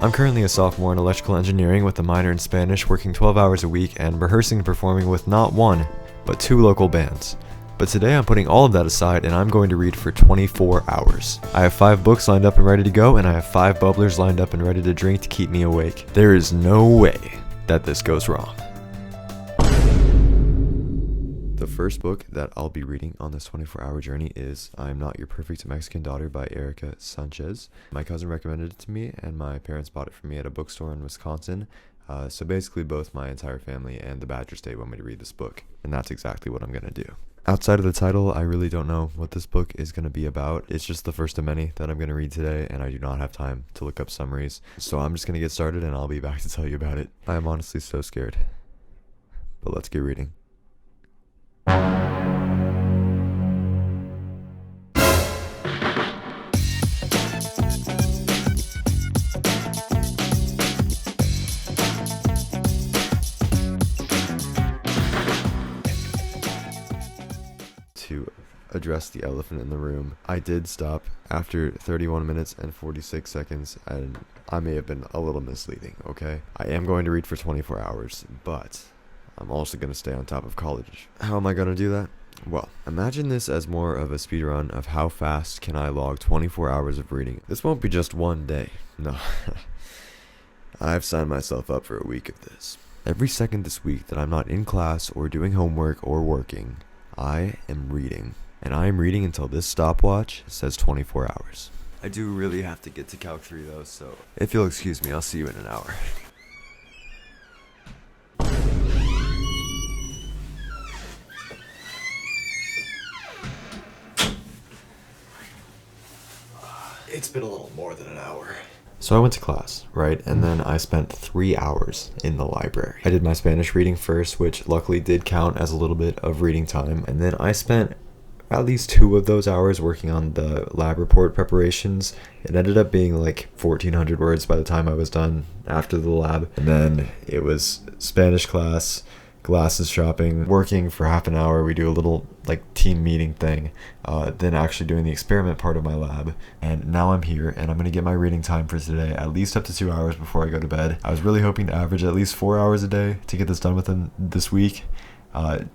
I'm currently a sophomore in electrical engineering with a minor in Spanish, working 12 hours a week and rehearsing and performing with not one, but 2 local bands. But today I'm putting all of that aside and I'm going to read for 24 hours. I have 5 books lined up and ready to go, and I have 5 bubblers lined up and ready to drink to keep me awake. There is no way that this goes wrong. The first book that I'll be reading on this 24-hour journey is I'm Not Your Perfect Mexican Daughter by Erika Sánchez. My cousin recommended it to me and my parents bought it for me at a bookstore in Wisconsin. So basically both my entire family and the Badger State want me to read this book, and that's exactly what I'm going to do. Outside of the title, I really don't know what this book is going to be about. It's just the first of many that I'm going to read today, and I do not have time to look up summaries. So I'm just going to get started, and I'll be back to tell you about it. I am honestly so scared. But let's get reading. To address the elephant in the room, I did stop after 31 minutes and 46 seconds, and I may have been a little misleading, okay? I am going to read for 24 hours, but I'm also going to stay on top of college. How am I going to do that? Well, imagine this as more of a speedrun of how fast can I log 24 hours of reading. This won't be just one day. No. I've signed myself up for a week of this. Every second this week that I'm not in class or doing homework or working, I am reading. And I am reading until this stopwatch says 24 hours. I do really have to get to Calc 3 though, so if you'll excuse me, I'll see you in an hour. It's been a little more than an hour. So I went to class, right? And then I spent 3 hours in the library. I did my Spanish reading first, which luckily did count as a little bit of reading time. And then I spent at least 2 of those hours working on the lab report preparations. It ended up being like 1,400 words by the time I was done after the lab. And then it was Spanish class, glasses shopping, working for half an hour. We do a little like team meeting thing, then actually doing the experiment part of my lab. And now I'm here and I'm going to get my reading time for today at least up to 2 hours before I go to bed. I was really hoping to average at least 4 hours a day to get this done within this week.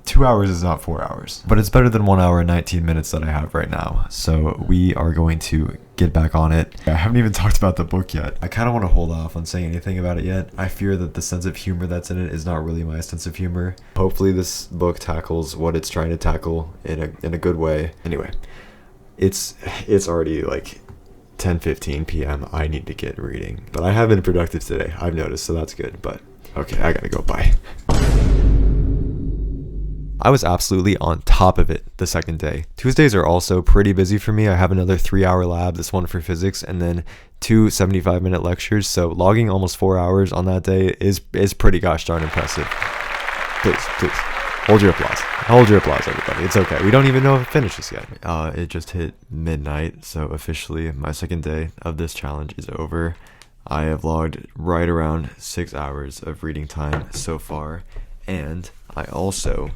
2 hours is not 4 hours, but it's better than 1 hour and 19 minutes that I have right now. So we are going to get back on it. I haven't even talked about the book yet. I kind of want to hold off on saying anything about it yet. I fear that the sense of humor that's in it is not really my sense of humor. Hopefully this book tackles what it's trying to tackle in a good way. Anyway, it's already like 10:15 p.m. I need to get reading, but I have been productive today, I've noticed, so that's good. But okay, I gotta go. Bye. I was absolutely on top of it the second day. Tuesdays are also pretty busy for me. I have another 3-hour lab, this one for physics, and then 2 75-minute lectures. So logging almost 4 hours on that day is pretty gosh darn impressive. Please, hold your applause. Hold your applause, everybody. It's okay. We don't even know if it finishes yet. It just hit midnight, so officially my second day of this challenge is over. I have logged right around 6 hours of reading time so far, and I also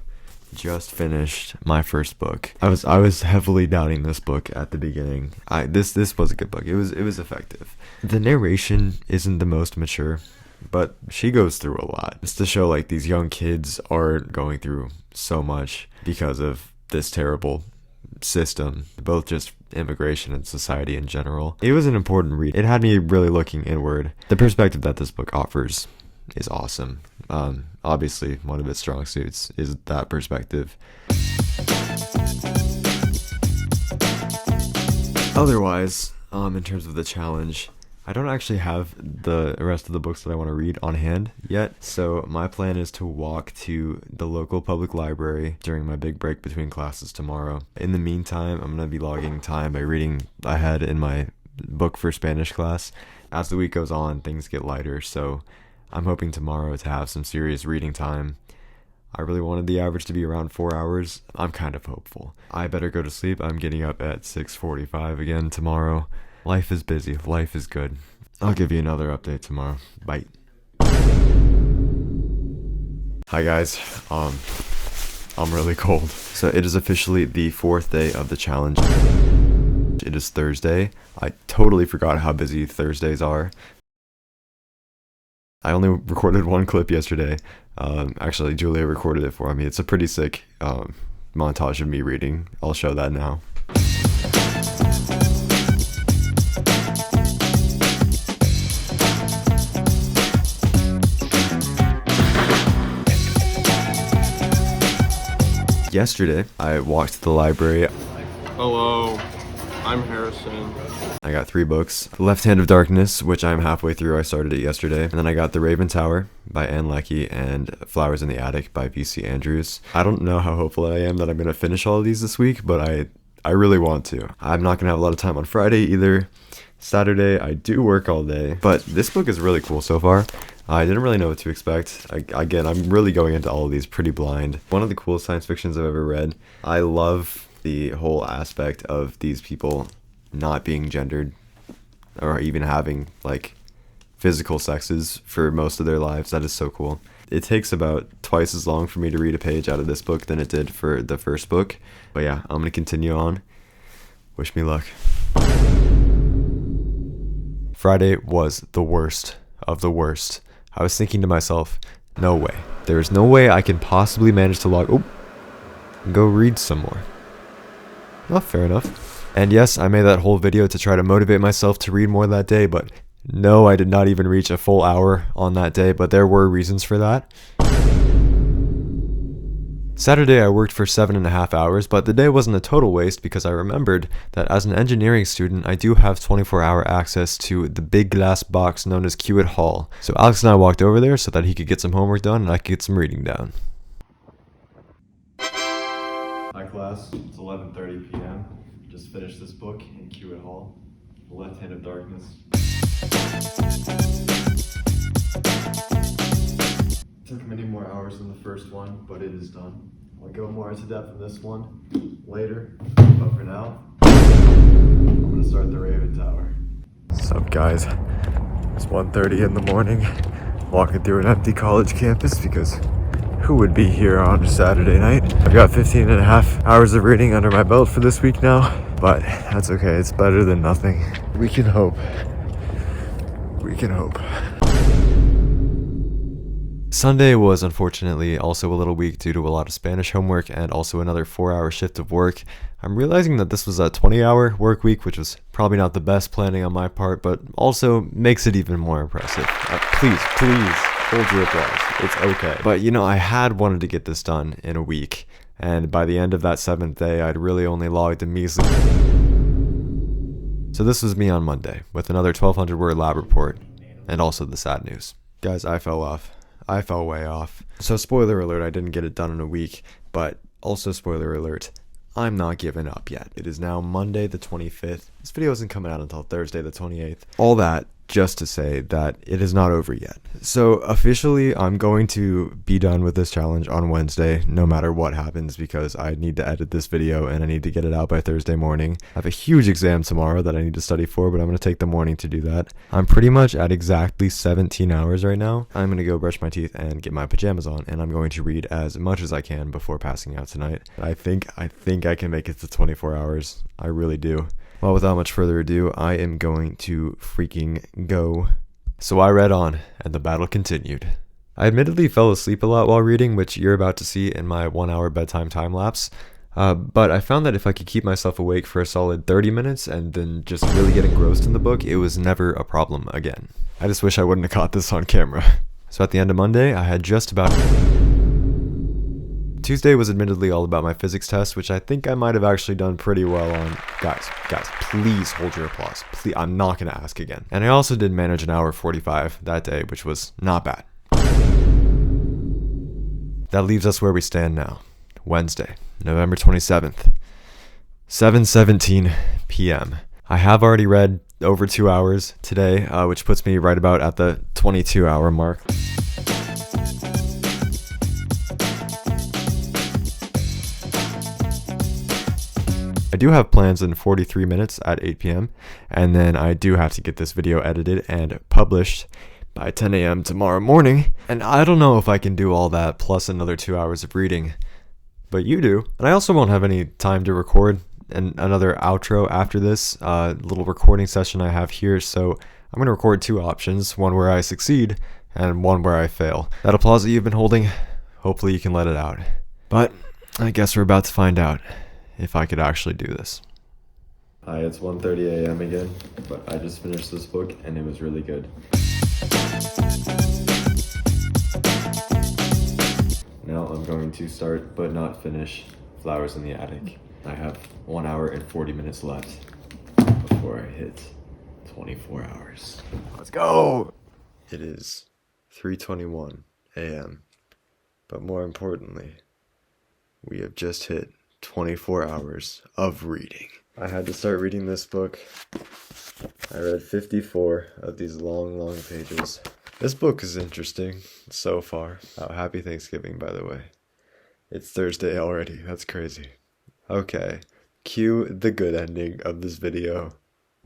just finished my first book. I was heavily doubting this book at the beginning. This was a good book. It was effective. The narration isn't the most mature, but she goes through a lot. It's to show like these young kids are going through so much because of this terrible system, both just immigration and society in general. It was an important read. It had me really looking inward. The perspective that this book offers is awesome. Obviously one of its strong suits is that perspective. Otherwise, in terms of the challenge, I don't actually have the rest of the books that I want to read on hand yet, so my plan is to walk to the local public library during my big break between classes tomorrow. In the meantime, I'm going to be logging time by reading ahead in my book for Spanish class. As the week goes on, things get lighter, so I'm hoping tomorrow to have some serious reading time. I really wanted the average to be around 4 hours. I'm kind of hopeful. I better go to sleep. I'm getting up at 6:45 again tomorrow. Life is busy. Life is good. I'll give you another update tomorrow. Bye. Hi guys. I'm really cold. So it is officially the 4th day of the challenge. It is Thursday. I totally forgot how busy Thursdays are. I only recorded one clip yesterday. Actually, Julia recorded it for me. It's a pretty sick montage of me reading. I'll show that now. Yesterday, I walked to the library. Hello, I'm Harrison. I got 3 books. The Left Hand of Darkness, which I'm halfway through. I started it yesterday. And then I got The Raven Tower by Ann Leckie and Flowers in the Attic by V.C. Andrews. I don't know how hopeful I am that I'm going to finish all of these this week, but I really want to. I'm not going to have a lot of time on Friday either. Saturday, I do work all day. But this book is really cool so far. I didn't really know what to expect. Again, I'm really going into all of these pretty blind. One of the coolest science fictions I've ever read. I love the whole aspect of these people not being gendered or even having like physical sexes for most of their lives. That is so cool. It takes about twice as long for me to read a page out of this book than it did for the first book. But yeah, I'm gonna continue on. Wish me luck. Friday was the worst of the worst. I was thinking to myself, no way. There is no way I can possibly manage to go read some more. Well, fair enough. And yes, I made that whole video to try to motivate myself to read more that day, but no, I did not even reach a full hour on that day, but there were reasons for that. Saturday I worked for 7.5 hours, but the day wasn't a total waste because I remembered that as an engineering student, I do have 24-hour access to the big glass box known as Hewitt Hall. So Alex and I walked over there so that he could get some homework done and I could get some reading down. Hi class, it's 11:30 p.m. Just finished this book in Hewitt Hall, The Left Hand of Darkness. Took many more hours than the first one, but it is done. I'll go more into depth in this one later, but for now, I'm gonna start The Raven Tower. What's up, guys? It's 1:30 in the morning, walking through an empty college campus because who would be here on a Saturday night? I've got 15.5 hours of reading under my belt for this week now, but that's okay. It's better than nothing. We can hope. We can hope. Sunday was unfortunately also a little weak due to a lot of Spanish homework and also another 4-hour shift of work. I'm realizing that this was a 20-hour work week, which was probably not the best planning on my part, but also makes it even more impressive. Please hold your applause. It's okay. But you know, I had wanted to get this done in a week, and by the end of that 7th day, I'd really only logged a measly. So this was me on Monday with another 1,200 word lab report and also the sad news. Guys, I fell off. I fell way off. So spoiler alert, I didn't get it done in a week, but also spoiler alert, I'm not giving up yet. It is now Monday the 25th. This video isn't coming out until Thursday the 28th. All that just to say that it is not over yet. So officially, I'm going to be done with this challenge on Wednesday, no matter what happens, because I need to edit this video and I need to get it out by Thursday morning. I have a huge exam tomorrow that I need to study for, but I'm going to take the morning to do that. I'm pretty much at exactly 17 hours right now. I'm going to go brush my teeth and get my pajamas on, and I'm going to read as much as I can before passing out tonight. I think I can make it to 24 hours. I really do. Well, without much further ado, I am going to freaking go. So I read on, and the battle continued. I admittedly fell asleep a lot while reading, which you're about to see in my 1-hour bedtime time lapse. But I found that if I could keep myself awake for a solid 30 minutes and then just really get engrossed in the book, it was never a problem again. I just wish I wouldn't have caught this on camera. So at the end of Monday, I had just about... Tuesday was admittedly all about my physics test, which I think I might have actually done pretty well on. Guys, please hold your applause. Please, I'm not going to ask again. And I also did manage an hour 45 that day, which was not bad. That leaves us where we stand now. Wednesday, November 27th, 7:17 p.m. I have already read over 2 hours today, which puts me right about at the 22-hour mark. I do have plans in 43 minutes at 8 p.m. and then I do have to get this video edited and published by 10 a.m. tomorrow morning, and I don't know if I can do all that plus another 2 hours of reading, but you do. And I also won't have any time to record another outro after this little recording session I have here, so I'm going to record 2 options, one where I succeed and one where I fail. That applause that you've been holding, hopefully you can let it out. But I guess we're about to find out if I could actually do this. Hi, it's 1:30 a.m. again, but I just finished this book and it was really good. Now I'm going to start, but not finish, Flowers in the Attic. I have 1 hour and 40 minutes left before I hit 24 hours. Let's go! It is 3:21 a.m. But more importantly, we have just hit 24 hours of reading. I had to start reading this book. I read 54 of these long pages. This book is interesting so far. Oh, happy Thanksgiving, by the way. It's Thursday already. That's crazy. Okay, cue the good ending of this video.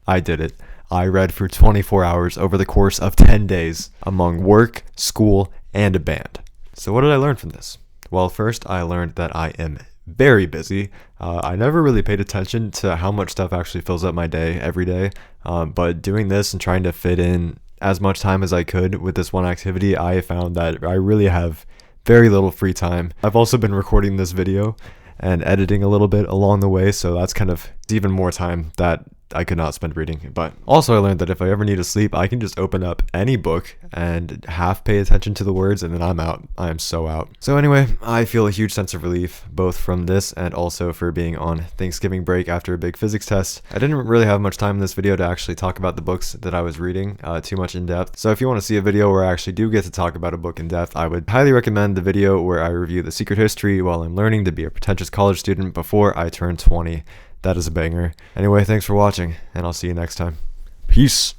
I did it. I read for 24 hours over the course of 10 days among work, school, and a band. So what did I learn from this? Well, first I learned that I am very busy. I never really paid attention to how much stuff actually fills up my day every day, but doing this and trying to fit in as much time as I could with this one activity, I found that I really have very little free time. I've also been recording this video and editing a little bit along the way, so that's kind of even more time that I could not spend reading. But also I learned that if I ever need to sleep, I can just open up any book and half pay attention to the words, and then I'm out. I am so out. So anyway, I feel a huge sense of relief, both from this and also for being on Thanksgiving break after a big physics test. I didn't really have much time in this video to actually talk about the books that I was reading too much in depth. So if you want to see a video where I actually do get to talk about a book in depth, I would highly recommend the video where I review The Secret History while I'm learning to be a pretentious college student before I turn 20. That is a banger. Anyway, thanks for watching, and I'll see you next time. Peace!